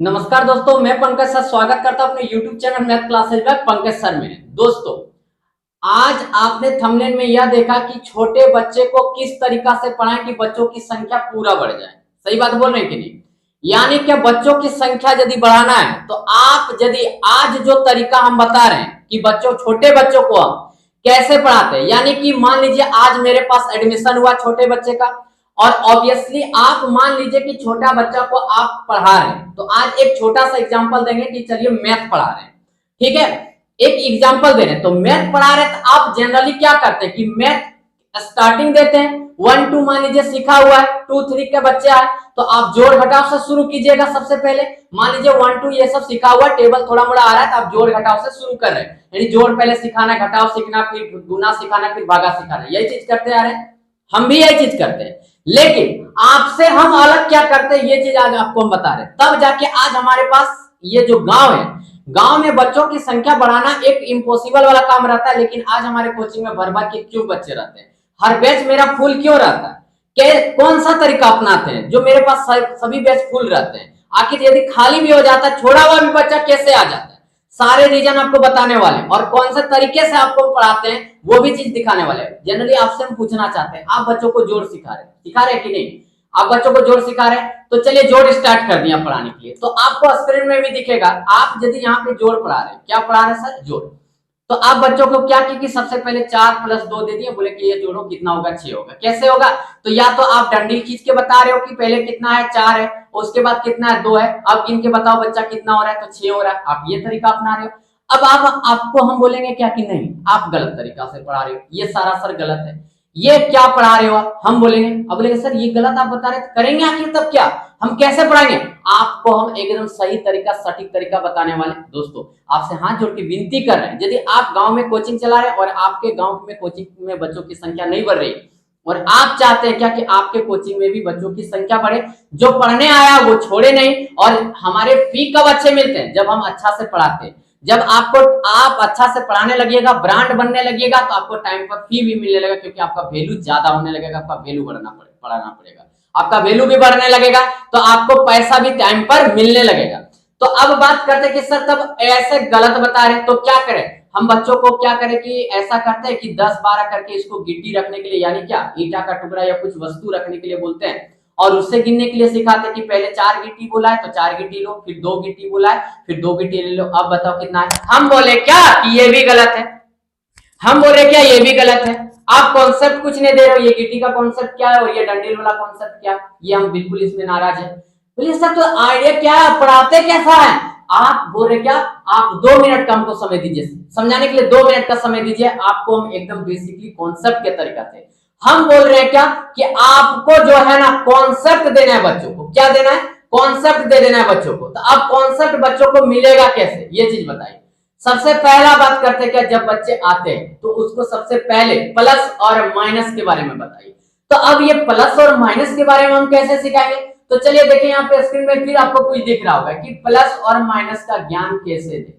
नमस्कार दोस्तों, मैं पंकज सर स्वागत करता हूं अपने YouTube चैनल मैथ क्लासेज में पंकज सर में। दोस्तों, आज आपने थंबनेल में यह देखा कि छोटे बच्चे को किस तरीका से पढ़ाएं कि बच्चों की संख्या पूरा बढ़ जाए। सही बात बोल रहे हैं कि नहीं? यानी कि बच्चों की संख्या यदि बढ़ाना है तो आप यदि आज जो तरीका हम बता रहे हैं कि छोटे बच्चों को हम कैसे पढ़ाते हैं, यानी कि मान लीजिए आज मेरे पास एडमिशन हुआ छोटे बच्चे का, और ऑब्वियसली आप मान लीजिए कि छोटा बच्चा को आप पढ़ा रहे हैं, तो आज एक छोटा सा एग्जांपल देंगे कि चलिए मैथ पढ़ा रहे हैं। ठीक है, एक एग्जांपल दे रहे हैं तो मैथ पढ़ा रहे हैं, तो आप जनरली क्या करते हैं कि मैथ स्टार्टिंग देते हैं। 1 2 मान लीजिए सीखा हुआ है, 2 3 के बच्चे आए तो आप जोड़ घटाव से शुरू कीजिएगा। सबसे पहले मान लीजिए 1 2 ये सब सीखा हुआ, टेबल थोड़ा मोड़ा आ रहा है तो आप जोड़ घटाव से शुरू कर रहे हैं, यानी जोड़ पहले सिखाना, घटाव सीखना, फिर गुना सिखाना, फिर भागा सिखाना, यही चीज करते आ रहे हैं। हम भी यही चीज करते हैं, लेकिन आपसे हम अलग क्या करते हैं ये चीज आज आपको हम बता रहे हैं। तब जाके आज हमारे पास ये जो गांव है, गांव में बच्चों की संख्या बढ़ाना एक इम्पॉसिबल वाला काम रहता है, लेकिन आज हमारे कोचिंग में भर भर के क्यों बच्चे रहते हैं, हर बैच मेरा फुल क्यों रहता है, कौन सा तरीका अपनाते हैं जो मेरे पास सभी बैच फुल रहते हैं। आखिर यदि खाली भी हो जाता है, छोड़ा हुआ भी बच्चा कैसे आ जाता है, सारे रीजन आपको बताने वाले हैं, और कौन से तरीके से आपको पढ़ाते हैं वो भी चीज दिखाने वाले हैं। जनरली आपसे हम पूछना चाहते हैं, आप बच्चों को जोड़ सिखा रहे कि नहीं? आप बच्चों को जोड़ सिखा रहे हैं, तो चलिए जोड़ स्टार्ट कर दिया पढ़ाने के लिए। तो आपको स्क्रीन में भी दिखेगा, आप यदि यहाँ पे जोड़ पढ़ा रहे हैं, क्या पढ़ा रहे हैं सर? जोड़। तो आप बच्चों को क्या की कि सबसे पहले 4 + 2 दे दिए, बोले कि ये जोड़ो, कितना होगा? 6 होगा। कैसे होगा? तो या तो आप डंडी खींच के बता रहे हो कि पहले कितना है, 4 है, उसके बाद कितना है, 2 है, अब गिन के बताओ बच्चा कितना हो रहा है, तो 6 हो रहा है। आप ये तरीका अपना रहे हो। अब आपको हम बोलेंगे क्या कि नहीं, आप गलत तरीका से पढ़ा रहे हो, ये सारा सर गलत है, ये क्या पढ़ा रहे हो आप? हम बोलेंगे, अब बोलेंगे सर ये गलत आप बता रहे थे, करेंगे आखिर तब क्या, हम कैसे पढ़ाएंगे? आपको हम एकदम सही तरीका, सटीक तरीका बताने वाले। दोस्तों, आपसे हाथ जोड़ के विनती कर रहे हैं, यदि आप गांव में कोचिंग चला रहे हैं और आपके गांव में कोचिंग में बच्चों की संख्या नहीं बढ़ रही, और आप चाहते हैं क्या कि आपके कोचिंग में भी बच्चों की संख्या बढ़े, जो पढ़ने आया वो छोड़े नहीं, और हमारे फी कब अच्छे मिलते हैं? जब हम अच्छा से पढ़ाते हैं। जब आप अच्छा से पढ़ाने लगिएगा, ब्रांड बनने लगिएगा, तो आपको टाइम पर फी भी मिलने लगेगा, क्योंकि आपका वैल्यू ज्यादा होने लगेगा, आपका वैल्यू बढ़ाना पड़ेगा, आपका वैल्यू भी बढ़ने लगेगा, तो आपको पैसा भी टाइम पर मिलने लगेगा। तो अब बात करते हैं कि सर तब ऐसे गलत बता रहे तो क्या करें? हम बच्चों को क्या करें कि ऐसा करते हैं कि 10 12 करके इसको गिट्टी रखने के लिए, यानी क्या ईटा का टुकड़ा या कुछ वस्तु रखने के लिए बोलते हैं, और उससे गिनने के लिए सिखाते हैं कि पहले 4 गिट्टी बोला है तो 4 गिट्टी लो, फिर 2 गिट्टी बोला है फिर 2 गिट्टी ले लो, अब बताओ कितना है। हम बोले क्या कि ये भी गलत है, हम बोले क्या ये भी गलत है। आप कॉन्सेप्ट कुछ नहीं दे रहे हो, ये गिट्टी का कॉन्सेप्ट क्या है और ये डंडील वाला कॉन्सेप्ट क्या है, ये हम बिल्कुल इसमें नाराज है। बोलिए सर तो आइडिया क्या है, पढ़ाते कैसा है? आप बोल रहे क्या, आप 2 मिनट का हमको समय दीजिए, समझाने के लिए 2 मिनट का समय दीजिए, आपको हम एकदम बेसिकली कॉन्सेप्ट के तरीका से हम बोल रहे हैं क्या कि आपको जो है ना कॉन्सेप्ट देना है बच्चों को। क्या देना है? कॉन्सेप्ट दे देना है बच्चों को। तो अब कॉन्सेप्ट बच्चों को मिलेगा कैसे, ये चीज बताइए। सबसे पहला बात करते क्या, जब बच्चे आते हैं तो उसको सबसे पहले प्लस और माइनस के बारे में बताइए। तो अब ये प्लस और माइनस के बारे में हम कैसे सिखाएंगे? तो चलिए देखिए यहाँ पे स्क्रीन में फिर आपको कुछ दिख रहा होगा कि प्लस और माइनस का ज्ञान कैसे दें।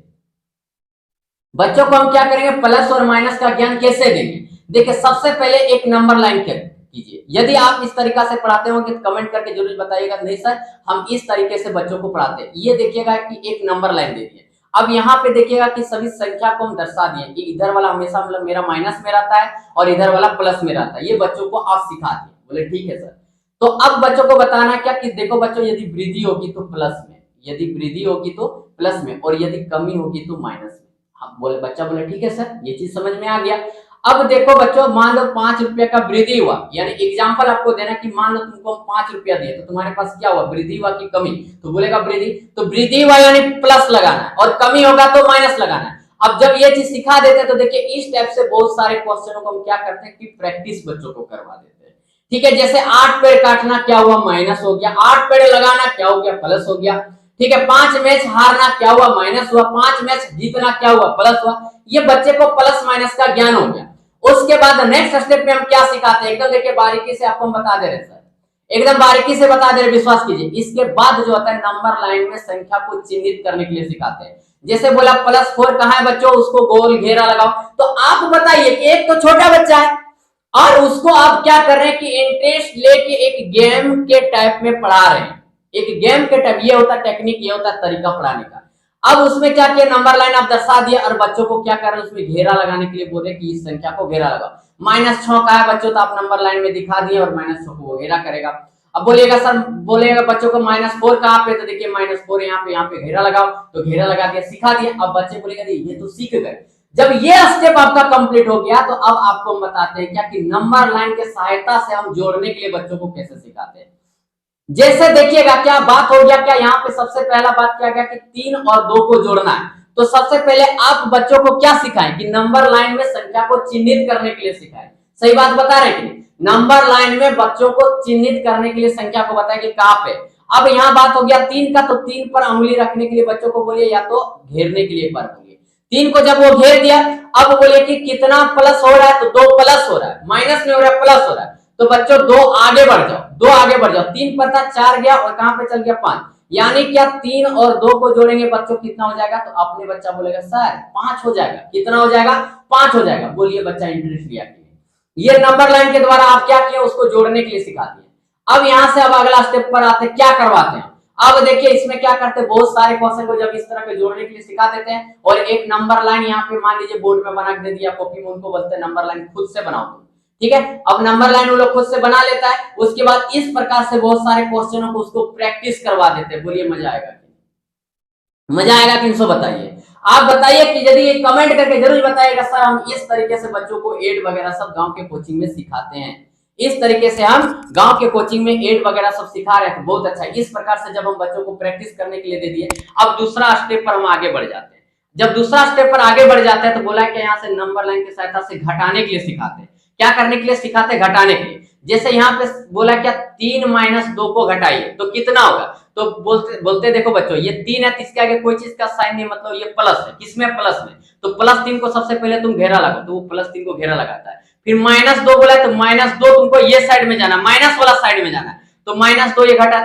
बच्चों को हम क्या करेंगे, प्लस और माइनस का ज्ञान कैसे देंगे? देखिए सबसे पहले एक नंबर लाइन कीजिए। यदि आप इस तरीका से पढ़ाते हो तो कमेंट करके जरूर बताइएगा, नहीं सर हम इस तरीके से बच्चों को पढ़ाते हैं। ये देखिएगा कि एक नंबर लाइन दे दिए। अब यहाँ पे देखिएगा कि सभी संख्या को हम दर्शा दिए कि इधर वाला हमेशा मतलब मेरा माइनस में रहता है और इधर वाला प्लस में रहता है, ये बच्चों को आप सिखा दिए। बोले ठीक है सर। तो अब बच्चों को बताना क्या कि देखो बच्चों, यदि वृद्धि होगी तो प्लस में, यदि वृद्धि होगी तो प्लस में, और यदि कमी होगी तो माइनस में। बोले बच्चा बोले ठीक है सर, ये चीज समझ में आ गया। अब देखो बच्चों, मान लो 5 रुपए का वृद्धि हुआ, यानी एग्जांपल आपको देना कि मान लो तुमको 5 रुपया दिए तो तुम्हारे पास क्या हुआ, वृद्धि हुआ कि कमी? तो बोलेगा वृद्धि, तो वृद्धि हुआ यानी प्लस लगाना है, और कमी होगा तो माइनस लगाना है। अब जब ये चीज सिखा देते हैं तो देखिए इस टाइप से बहुत सारे क्वेश्चनों को हम क्या करते हैं कि प्रैक्टिस बच्चों को करवा देते हैं। ठीक है, जैसे 8 पेड़ काटना क्या हुआ, माइनस हो गया, 8 पेड़ लगाना क्या हो गया, प्लस हो गया। ठीक है, 5 मैच हारना क्या हुआ, माइनस हुआ, 5 मैच जीतना क्या हुआ, प्लस हुआ। ये बच्चे को प्लस माइनस का ज्ञान हो गया। उसके बाद नेक्स्ट स्टेप में हम क्या सिखाते हैं, एकदम देखिए बारीकी से आपको हम बता दे रहे सर, एकदम बारीकी से बता दे रहे, विश्वास कीजिए। इसके बाद जो होता है नंबर लाइन में संख्या को चिन्हित करने के लिए सिखाते हैं। जैसे बोला +4 कहाँ है बच्चों, उसको गोल घेरा लगाओ। तो आप बताइए कि एक तो छोटा बच्चा है और उसको आप क्या कर रहे हैं कि इंटरेस्ट लेके एक गेम के टाइप में पढ़ा रहे हैं। एक गेम के टाइप। ये होता है टेक्निक, ये होता है तरीका पढ़ाने का। अब उसमें क्या किया, नंबर लाइन आप दर्शा दिया और बच्चों को क्या कर रहे हैं, उसमें घेरा लगाने के लिए बोले कि इस संख्या को घेरा लगाओ। -6 का है बच्चों, तो आप नंबर लाइन में दिखा दिए और -6 को घेरा करेगा। अब बोलिएगा सर, बोलेगा बच्चों को -4 कहाँ पे, तो देखिए -4 यहाँ पे घेरा लगाओ, तो घेरा लगा दिया, सिखा दिया। अब बच्चे बोलेगा ये तो सीख गए। जब ये स्टेप आपका कंप्लीट हो गया, तो अब आपको हम बताते हैं क्या कि नंबर लाइन के सहायता से हम जोड़ने के लिए बच्चों को कैसे सिखाते हैं। जैसे देखिएगा क्या बात हो गया, क्या यहाँ पे सबसे पहला बात क्या गया कि 3 और 2 को जोड़ना है। तो सबसे पहले आप बच्चों को क्या सिखाएं कि नंबर लाइन में संख्या को चिन्हित करने के लिए सिखाएं। सही बात बता रहे हैं कि नंबर लाइन में बच्चों को चिन्हित करने के लिए संख्या को बताएं कि कहां पे। अब यहाँ बात हो गया 3 का, तो 3 पर उंगली रखने के लिए बच्चों को बोलिए, या तो घेरने के लिए एक बार बोलिए। 3 को जब वो घेर दिया, अब बोलिए कि कितना प्लस हो रहा है, तो 2 प्लस हो रहा है, माइनस नहीं हो रहा है, प्लस हो रहा है। तो बच्चों 2 आगे बढ़ जाओ, 2 आगे बढ़ जाओ। 3 पर था, 4 गया और कहां पे चल गया 5। यानी क्या 3 और 2 को जोड़ेंगे बच्चों कितना हो जाएगा, तो अपने बच्चा बोलेगा सर 5 हो जाएगा। कितना हो जाएगा, 5 हो जाएगा। बोलिए बच्चा इंटरेस्ट लिया। ये नंबर लाइन के द्वारा आप क्या किए, उसको जोड़ने के लिए सिखा दिए। अब यहां से अब अगला स्टेप पर आते हैं, क्या करवाते हैं। अब देखिए इसमें क्या करते हैं, बहुत सारे क्वेश्चन को जब इस तरह के जोड़ने के लिए सिखा देते हैं, और एक नंबर लाइन यहाँ पे मान लीजिए बोर्ड में बना के दे दिया, कॉपी में, उनको बोलते हैं नंबर लाइन खुद से बनाओ। ठीक है, अब नंबर लाइन वो लोग खुद से बना लेता है। उसके बाद इस प्रकार से बहुत सारे क्वेश्चनों को उसको प्रैक्टिस करवा देते हैं। बोलिए मजा आएगा, मजा आएगा कि इनको बताइए। आप बताइए कि यदि ये कमेंट करके जरूर बताइएगा सर हम इस तरीके से बच्चों को एड वगैरह सब गांव के कोचिंग में सिखाते हैं, इस तरीके से हम गांव के कोचिंग में एड वगैरह सब सिखा रहे हैं, तो बहुत अच्छा है। इस प्रकार से जब हम बच्चों को प्रैक्टिस करने के लिए दे दिए, अब दूसरा स्टेप पर हम आगे बढ़ जाते हैं। जब दूसरा स्टेप पर आगे बढ़ जाते हैं, तो बोला कि यहाँ से नंबर लाइन की सहायता से घटाने के लिए सिखाते हैं। क्या करने के लिए सिखाते हैं, घटाने के लिए। जैसे यहाँ पे बोला क्या 3 - 2 को घटाइए, तो कितना होगा, तो बोलते देखो बच्चों ये 3 है, इसके आगे कोई चीज का साइन नहीं, मतलब ये प्लस है। किसमें, प्लस में। तो +3 को सबसे पहले तुम घेरा लगाओ, तो वो +3 को घेरा लगाता है। फिर -2 बोला, तो -2 तुमको ये साइड में जाना, माइनस वाला साइड में जाना है। तो -2 ये घटा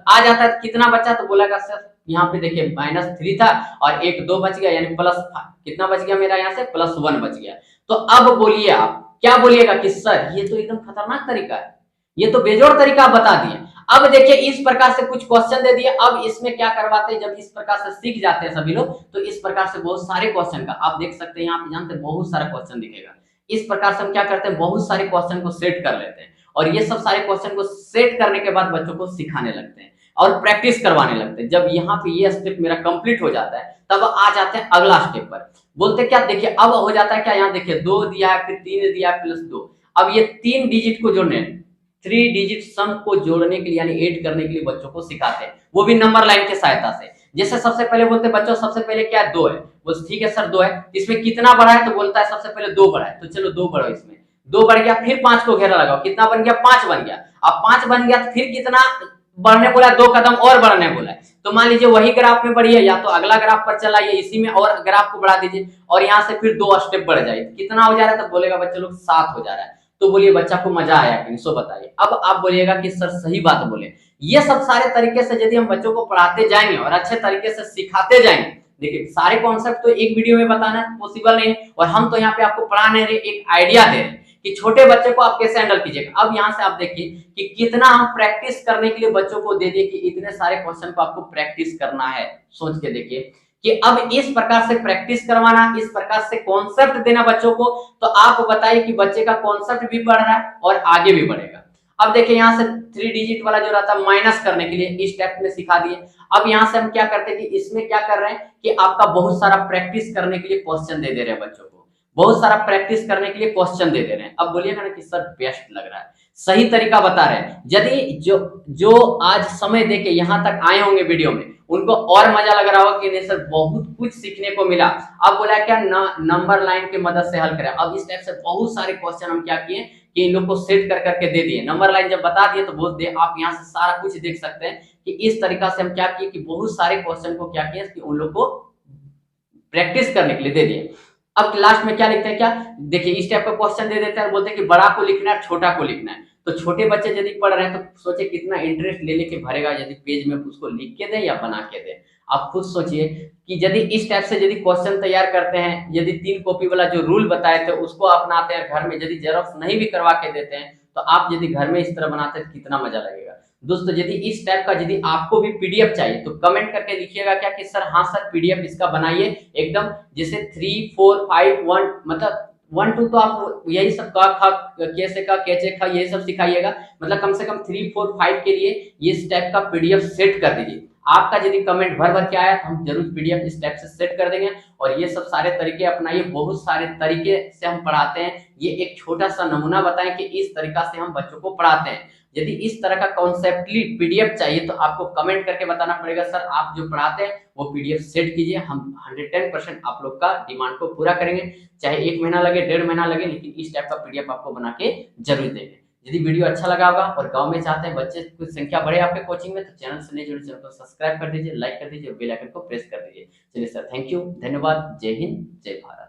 आ जाता है, कितना बचा, तो बोलेगा सर यहाँ पे देखिए -3 था और एक 2 बच गया, यानी प्लस कितना बच गया मेरा, यहाँ से +1 बच गया। तो अब बोलिए आप क्या बोलिएगा कि सर ये तो एकदम खतरनाक तरीका है, ये तो बेजोड़ तरीका बता दिए। अब देखिए इस प्रकार से कुछ क्वेश्चन दे दिए। अब इसमें क्या करवाते हैं, जब इस प्रकार से सीख जाते हैं सभी लोग, तो इस प्रकार से बहुत सारे क्वेश्चन का आप देख सकते हैं, यहाँ पे जानते हैं बहुत सारा क्वेश्चन दिखेगा। इस प्रकार से हम क्या करते हैं, बहुत सारे क्वेश्चन को सेट कर लेते हैं, और ये सब सारे क्वेश्चन को सेट करने के बाद बच्चों को सिखाने लगते हैं और प्रैक्टिस करवाने लगते हैं। जब यहाँ पे ये स्टेप मेरा कंप्लीट हो जाता है, तब आ जाते हैं अगला स्टेप पर। बोलते क्या, देखिए अब हो जाता है क्या, यहाँ देखिए 2 दिया है, फिर 3 दिया है, +2। अब ये 3 डिजिट को जोड़ने, 3 डिजिट सम को जोड़ने के लिए, यानी ऐड करने के लिए बच्चों को सिखाते हैं, वो भी नंबर लाइन के सहायता से। जैसे सबसे पहले बोलते बच्चों, सबसे पहले क्या है, 2 है। बोलते ठीक है सर 2 है, इसमें कितना बढ़ा है, तो बोलता है सबसे पहले 2 बढ़ा है, तो चलो 2 बढ़ो, इसमें 2 बढ़ गया, फिर 5 को घेरा लगाओ, कितना बन गया, 5 बन गया। अब 5 बन गया, तो फिर कितना बढ़ने बोला, 2 कदम और बढ़ने बोला है। तो मान लीजिए वही ग्राफ में बढ़िए, या तो अगला ग्राफ पर चलाइए, इसी में और ग्राफ को बढ़ा दीजिए, और यहाँ से फिर 2 स्टेप बढ़ जाए, कितना हो जा रहा है, तो बोलेगा बच्चे लोग 7 हो जा रहा है। तो बोलिए बच्चा को मजा आया कि नहीं, सो बताइए। अब आप बोलिएगा कि सर सही बात बोले। ये सब सारे तरीके से यदि हम बच्चों को पढ़ाते जाएंगे और अच्छे तरीके से सिखाते जाएंगे, देखिए सारे कॉन्सेप्ट तो एक वीडियो में बताना पॉसिबल नहीं है, और हम तो यहाँ पे आपको पढ़ा नहीं रहे, एक आइडिया दे रहे हैं कि छोटे बच्चे को आप कैसे हैंडल कीजिएगा। अब यहाँ से आप देखिए कि कितना हम प्रैक्टिस करने के लिए बच्चों को दे दिए कि इतने सारे क्वेश्चन को आपको प्रैक्टिस करना है। सोच के देखिए कि अब इस प्रकार से प्रैक्टिस करवाना, इस प्रकार से कॉन्सेप्ट देना बच्चों को, तो आप बताइए कि बच्चे का कॉन्सेप्ट भी बढ़ रहा है और आगे भी बढ़ेगा। अब देखिए यहाँ से 3 डिजिट वाला जो रहता है माइनस करने के लिए इस स्टेप में सिखा दिए। अब यहाँ से हम क्या करते हैं कि इसमें क्या कर रहे हैं कि आपका बहुत सारा प्रैक्टिस करने के लिए क्वेश्चन दे रहे हैं बच्चों को, बहुत सारा प्रैक्टिस करने के लिए क्वेश्चन दे रहे हैं। अब बोलिएगा ना कि सर बेस्ट लग रहा है, सही तरीका बता रहे हैं। यदि जो आज समय दे के यहाँ तक आए होंगे वीडियो में, उनको और मजा लग रहा होगा कि नहीं सर बहुत कुछ सीखने को मिला। अब बोला क्या नंबर लाइन की मदद से हल करें। अब इस टाइप से बहुत सारे क्वेश्चन हम क्या किए कि इन लोग को सेट कर करके दे दिए। नंबर लाइन जब बता दिए तो बहुत दे आप यहाँ से सारा कुछ देख सकते हैं कि इस तरीका से हम क्या किए कि बहुत सारे क्वेश्चन को क्या किए कि उन लोग को प्रैक्टिस करने के लिए दे दिए। अब लास्ट में क्या लिखते हैं, क्या देखिए इस टाइप का क्वेश्चन दे देते हैं, बोलते हैं कि बड़ा को लिखना है छोटा को लिखना है। तो छोटे बच्चे यदि पढ़ रहे हैं तो सोचे कितना इंटरेस्ट ले लेके भरेगा यदि पेज में उसको लिख के दे या बना के दे। आप खुद सोचिए कि यदि इस टाइप से यदि क्वेश्चन तैयार करते हैं, यदि 3 कॉपी वाला जो रूल बताए थे उसको अपनाते हैं घर में, यदि जेरॉक्स नहीं भी करवा के देते हैं, तो आप यदि घर में इस तरह बनाते हैं तो कितना मजा लगेगा। दोस्तों यदि इस टाइप का यदि आपको भी पीडीएफ चाहिए तो कमेंट करके लिखिएगा क्या कि सर हाँ सर पीडीएफ इसका बनाइए एकदम, जैसे 3 4 5 1 मतलब 1 2 तो आप यही सब का खा कैसे का कैचे खा यही सब सिखाइएगा, मतलब कम से कम 3 4 5 के लिए ये इस टाइप का पीडीएफ सेट कर दीजिए। आपका यदि कमेंट भर भर के आया तो हम जरूर पीडीएफ इस टाइप से सेट कर देंगे। और ये सब सारे तरीके अपनाइए, बहुत सारे तरीके से हम पढ़ाते हैं, ये एक छोटा सा नमूना बताएं कि इस तरीका से हम बच्चों को पढ़ाते हैं। यदि इस तरह का कॉन्सेप्टली पीडीएफ चाहिए तो आपको कमेंट करके बताना पड़ेगा सर आप जो पढ़ाते हैं वो पीडीएफ सेट कीजिए, हम 110% आप लोग का डिमांड को पूरा करेंगे, चाहे 1 महीना लगे 1.5 महीना लगे, लेकिन इस टाइप का पीडीएफ आपको बना के जरूर देंगे। यदि वीडियो अच्छा लगा होगा और गांव में चाहते हैं बच्चे कुछ संख्या बढ़े आपके कोचिंग में तो चैनल से नहीं जुड़े चैनल को सब्सक्राइब कर दीजिए, लाइक कर दीजिए, बेल आइकन को प्रेस कर दीजिए। चलिए सर थैंक यू, धन्यवाद, जय हिंद जय भारत।